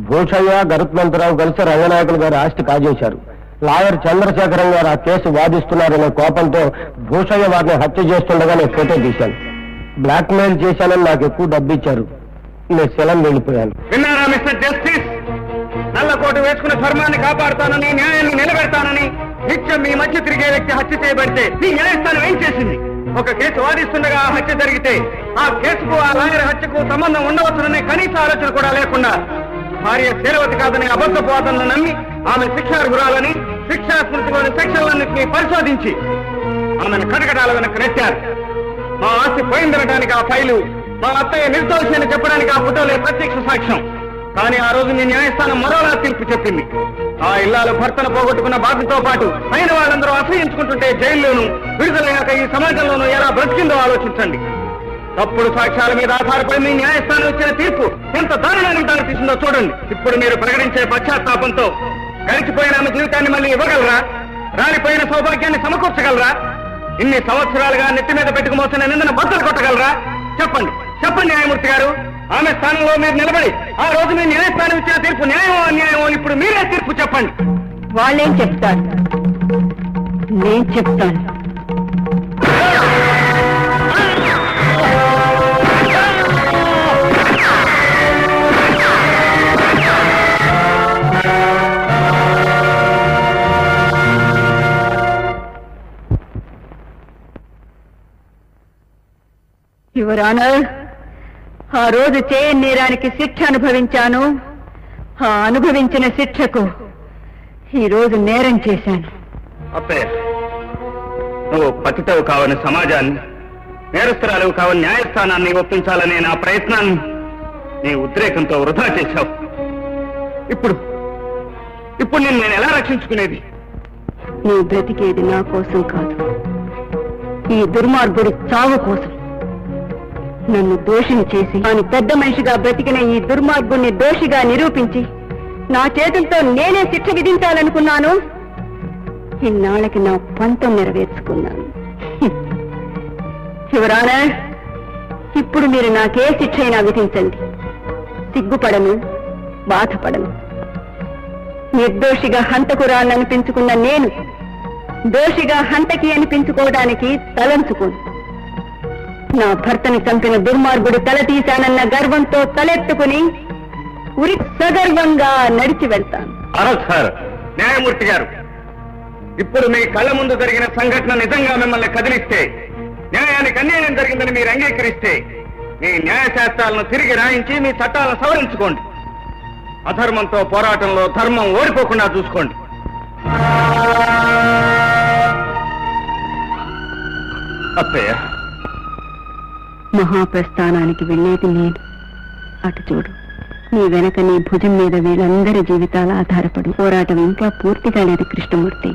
భూషయ్య గరుత్మంతరావు కలిసి రంగనాయకులు గారి ఆస్తి కాజేశారు. లాయర్ చంద్రశేఖరం గారు ఆ కేసు వాదిస్తున్నారనే కోపంతో భూషయ్య వారిని హత్య చేస్తుండగా నేను ఫోటో తీశాను. బ్లాక్ మెయిల్ చేశానని నాకు ఎక్కువ డబ్బు ఇచ్చారు. నేను శిలం వెళ్ళిపోయాను. విన్నారా మిస్టర్ జస్టిస్? నల్లకోటు వేసుకున్న ధర్మాన్ని కాపాడుతానని, న్యాయాన్ని నిలబెడతానని నిత్యం మీ మధ్య తిరిగే వ్యక్తి హత్య చేయబడితే ఈ న్యాయస్థానం ఏం చేసింది? ఒక కేసు వాదిస్తుండగా ఆ హత్య జరిగితే ఆ కేసుకు, ఆ లాయర్ హత్యకు సంబంధం ఉండవచ్చుననే కనీస ఆలోచన కూడా లేకుండా భార్య శీలవతి కాదని అబద్ధపు వాదనలు నమ్మి ఆమె శిక్షార్హురాలని, శిక్షా స్మృతిలోని సెక్షన్లన్నింటినీ పరిశోధించి ఆమెను కటకటాల వెనక్కి నెట్టారు. మా ఆస్తి పోయిందనడానికి ఆ ఫైలు, మా అత్తయ్య నిర్దోషి అని చెప్పడానికి ఆ ఫోటోలే ప్రత్యక్ష సాక్ష్యం. కానీ ఆ రోజు మీ న్యాయస్థానం మరోలా తీర్పు చెప్పింది. ఆ ఇల్లాలు భర్తను పోగొట్టుకున్న బాధతో పాటు అయిన వాళ్ళందరూ అసహించుకుంటుంటే జైల్లోనూ, విడుదలయ్యాక ఈ సమాజంలోనూ ఎలా బ్రతికిందో ఆలోచించండి. తప్పుడు సాక్ష్యాల మీద ఆధారపడి మీ న్యాయస్థానం ఇచ్చిన తీర్పు ఎంత దారుణానికి దారి తీసిందో చూడండి. ఇప్పుడు మీరు ప్రకటించే పశ్చాత్తాపంతో గడిచిపోయిన ఆమె జీవితాన్ని మళ్ళీ ఇవ్వగలరా? రాలిపోయిన సౌభాగ్యాన్ని సమకూర్చగలరా? ఇన్ని సంవత్సరాలుగా నెత్తి మీద పెట్టుకు మోసిన నిందన బద్దలు కొట్టగలరా? చెప్పండి, చెప్పండి న్యాయమూర్తి గారు. ఆమె స్థానంలో మీరు నిలబడి ఆ రోజు మీ న్యాయస్థానం ఇచ్చిన తీర్పు న్యాయమో అన్యాయమో ఇప్పుడు మీరే తీర్పు చెప్పండి. వాళ్ళేం చెప్తారు, నేను చెప్తాను. యువర్ ఆనర్, ఆ రోజు చేయని నేరానికి శిక్ష అనుభవించాను. ఆ అనుభవించిన శిక్షకు ఈ రోజు నేరం చేశాను. అప్పయ్య, నువ్వు పతితవు కావని సమాజాన్ని, నేరస్తురాలు కావని న్యాయస్థానాన్ని ఒప్పించాలనే నా ప్రయత్నాన్ని నీ ఉద్రేకంతో వృధా చేశావు. ఇప్పుడు నేను ఎలా రక్షించుకునేది? నీ బ్రతికేది నా కోసం కాదు, ఈ దుర్మార్గుడి చావు కోసం. నన్ను దోషిని చేసి తాను పెద్ద మనిషిగా బ్రతికిన ఈ దుర్మార్గుణ్ణి దోషిగా నిరూపించి నా చేతులతో నేనే శిక్ష విధించాలనుకున్నాను. ఇన్నాళ్ళకి నా పంతం నెరవేర్చుకున్నాను. శివరానా, ఇప్పుడు మీరు నాకే శిక్ష అయినా విధించండి. సిగ్గుపడను, బాధపడను. నిర్దోషిగా హంతకురాలనిపించుకున్న నేను దోషిగా హంతకి అనిపించుకోవడానికి తలంచుకోను. నా భర్తని చంపిన దుర్మార్గుడు తల తీశానన్న గర్వంతో తలెత్తుకుని ఉరి సగర్వంగా నడిచి వెళ్తాను. సార్, న్యాయమూర్తి గారు, ఇప్పుడు మీ కళ్ళ ముందు జరిగిన సంఘటన నిజంగా మిమ్మల్ని కదిలిస్తే, న్యాయానికి అన్యాయం జరిగిందని మీరు అంగీకరిస్తే, మీ న్యాయశాస్త్రాలను తిరిగి రాయించి మీ చట్టాలను సవరించుకోండి. అధర్మంతో పోరాటంలో ధర్మం ఓడిపోకుండా చూసుకోండి. అత్తయ్య, మహాప్రస్థానానికి వెళ్ళేది నేను. అటు చూడు, నీ వెనక నీ భుజం మీద వీళ్ళందరి జీవితాలు ఆధారపడి పోరాటం ఇంకా పూర్తిగా లేదు కృష్ణమూర్తి.